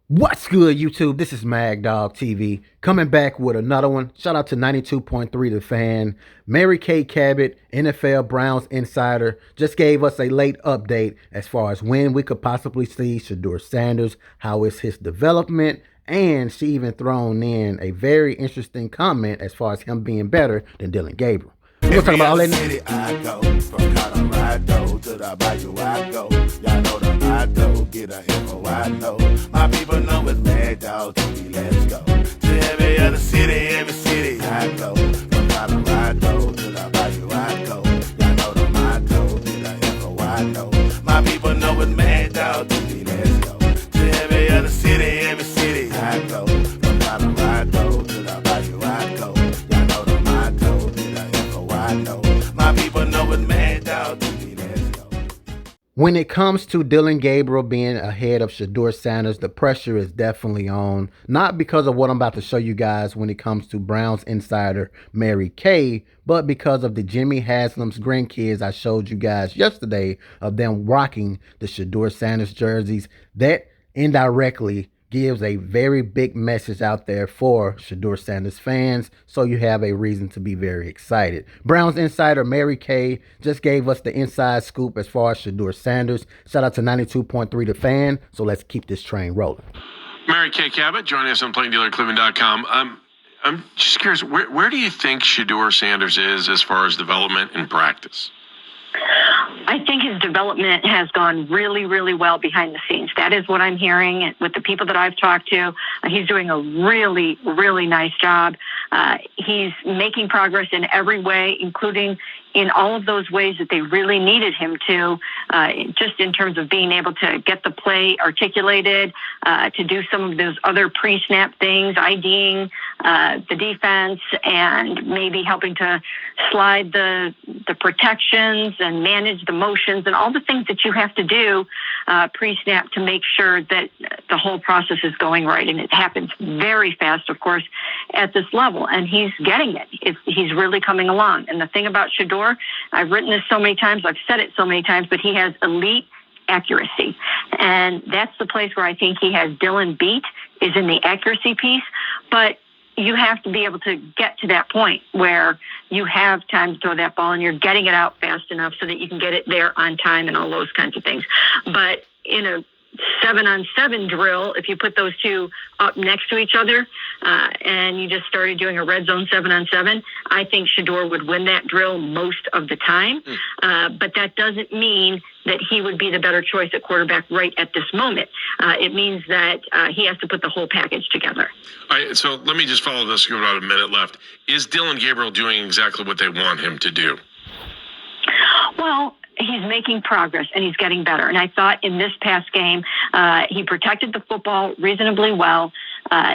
What's good, YouTube? This is Mag Dog TV coming back with another one. Shout out to 92.3 The Fan. Mary Kay Cabot, NFL Browns insider, just gave us a late update as far as when we could possibly see Shedeur Sanders, how is his development, and she even thrown in a very interesting comment as far as him being better than Dillion Gabriel. We're gonna talk about all that. City I go, from Colorado to the Bayou I go. Y'all know the motto, get a info I know. My people know it's Mad Dog TV, let's go. To every other city I go. From Colorado to the Bayou I go. Y'all know the motto, get a info I know. My people know it's Mad Dog TV, let's go. To every other city I go. From Colorado to the Bayou I go. Y'all know the motto, get a info I know. My people know it's Mad Dog TV, let's go. When it comes to Dillion Gabriel being ahead of Shedeur Sanders, the pressure is definitely on. Not because of what I'm about to show you guys when it comes to Browns insider Mary Kay, but because of the Jimmy Haslam's grandkids I showed you guys yesterday of them rocking the Shedeur Sanders jerseys. That indirectly gives a very big message out there for Shedeur Sanders fans, so you have a reason to be very excited. Browns insider Mary Kay just gave us the inside scoop as far as Shedeur Sanders. Shout out to 92.3 The Fan, so let's keep this train rolling. Mary Kay Cabot joining us on PlainDealerCleveland.com. I'm just curious, where do you think Shedeur Sanders is as far as development and practice? I think his development has gone really, really well behind the scenes. That is what I'm hearing with the people that I've talked to. He's doing a really, really nice job. He's making progress in every way, including in all of those ways that they really needed him to, just in terms of being able to get the play articulated, to do some of those other pre-snap things, IDing the defense, and maybe helping to slide the protections and manage the motions and all the things that you have to do pre-snap to make sure that the whole process is going right. And it happens very fast, of course, at this level. And he's getting it. He's really coming along. And the thing about Shedeur, I've written this so many times, I've said it so many times, but he has elite accuracy. And that's the place where I think he has Dillion beat, is in the accuracy piece. But you have to be able to get to that point where you have time to throw that ball and you're getting it out fast enough so that you can get it there on time and all those kinds of things. But in a 7-on-7 drill, if you put those two up next to each other and you just started doing a red zone 7-on-7, I think Shedeur would win that drill most of the time. But that doesn't mean that he would be the better choice at quarterback right at this moment. It means that he has to put the whole package together. All right, so let me just follow this. We've got about a minute left. Is Dillion Gabriel doing exactly what they want him to do? Well, he's making progress and he's getting better. And I thought in this past game, he protected the football reasonably well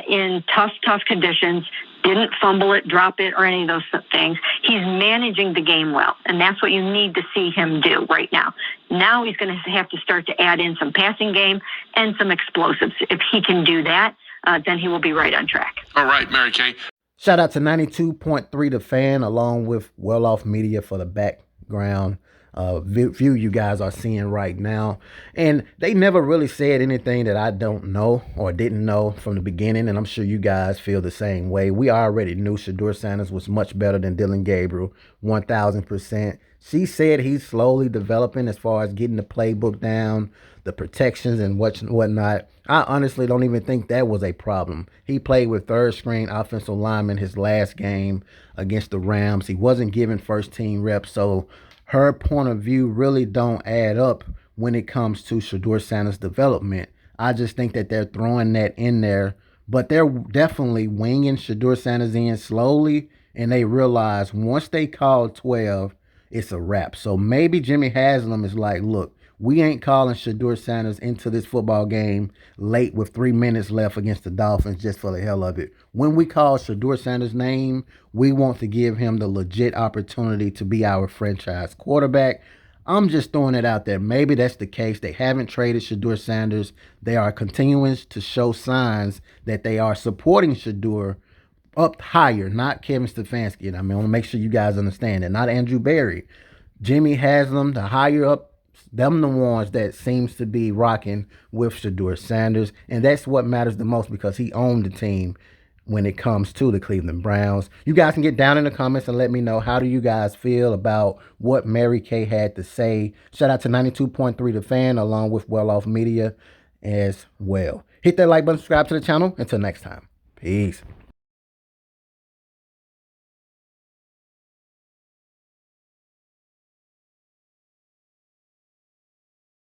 in tough conditions, didn't fumble it, drop it, or any of those things. He's managing the game well, and that's what you need to see him do right now. Now he's going to have to start to add in some passing game and some explosives. If he can do that, then he will be right on track. All right, Mary Kay. Shout out to 92.3 The Fan, along with Well Off Media for the background view you guys are seeing right now. And they never really said anything that I don't know or didn't know from the beginning, and I'm sure you guys feel the same way. We already knew Shedeur Sanders was much better than Dillion Gabriel, 1,000%. She said he's slowly developing as far as getting the playbook down, the protections and whatnot. I honestly don't even think that was a problem. He played with third-string offensive linemen his last game against the Rams. He wasn't given first-team reps, so her point of view really don't add up when it comes to Shedeur Sanders' development. I just think that they're throwing that in there, but they're definitely winging Shedeur Sanders in slowly, and they realize once they call 12, it's a wrap. So maybe Jimmy Haslam is like, look, we ain't calling Shedeur Sanders into this football game late with 3 minutes left against the Dolphins just for the hell of it. When we call Shedeur Sanders' name, we want to give him the legit opportunity to be our franchise quarterback. I'm just throwing it out there. Maybe that's the case. They haven't traded Shedeur Sanders. They are continuing to show signs that they are supporting Shedeur up higher, not Kevin Stefanski. And I want to make sure you guys understand that, not Andrew Berry. Jimmy Haslam, the higher up Them the ones that seems to be rocking with Shedeur Sanders, and that's what matters the most because he owned the team when it comes to the Cleveland Browns. You guys can get down in the comments and let me know, how do you guys feel about what Mary Kay had to say. Shout out to 92.3 The Fan along with Well Off Media as well. Hit that like button, subscribe to the channel. Until next time, peace.